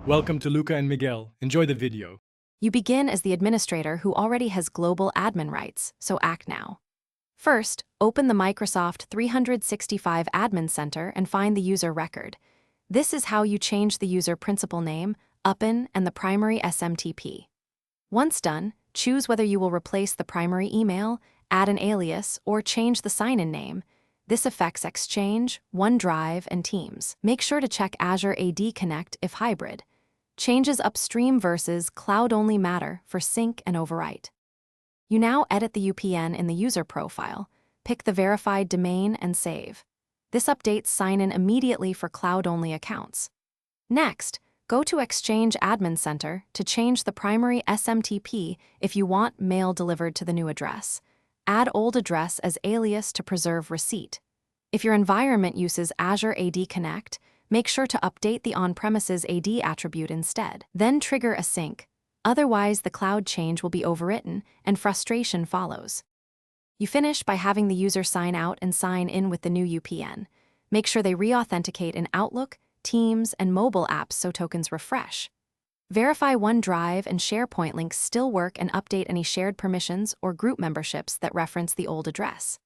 Welcome to Luca and Miguel. Enjoy the video. You begin as the administrator who already has global admin rights, so act now. First, open the Microsoft 365 Admin Center and find the user record. This is how you change the user principal name, UPN, and the primary SMTP. Once done, choose whether you will replace the primary email, add an alias, or change the sign-in name. This affects Exchange, OneDrive, and Teams. Make sure to check Azure AD Connect if hybrid. Changes upstream versus cloud-only matter for sync and overwrite. You now edit the UPN in the user profile, pick the verified domain, and save. This updates sign-in immediately for cloud-only accounts. Next, go to Exchange Admin Center to change the primary SMTP if you want mail delivered to the new address. Add old address as alias to preserve receipt. If your environment uses Azure AD Connect, make sure to update the on-premises AD attribute instead. Then trigger a sync. Otherwise, the cloud change will be overwritten and frustration follows. You finish by having the user sign out and sign in with the new UPN. Make sure they re-authenticate in Outlook, Teams, and mobile apps so tokens refresh. Verify OneDrive and SharePoint links still work and update any shared permissions or group memberships that reference the old address.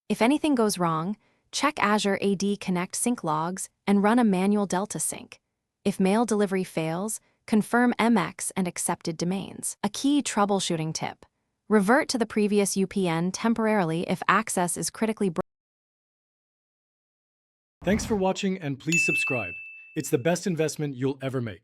If anything goes wrong, check Azure AD Connect sync logs and run a manual Delta sync. If mail delivery fails, confirm MX and accepted domains. A key troubleshooting tip: revert to the previous UPN temporarily if access is critically broken. Thanks for watching and please subscribe. It's the best investment you'll ever make.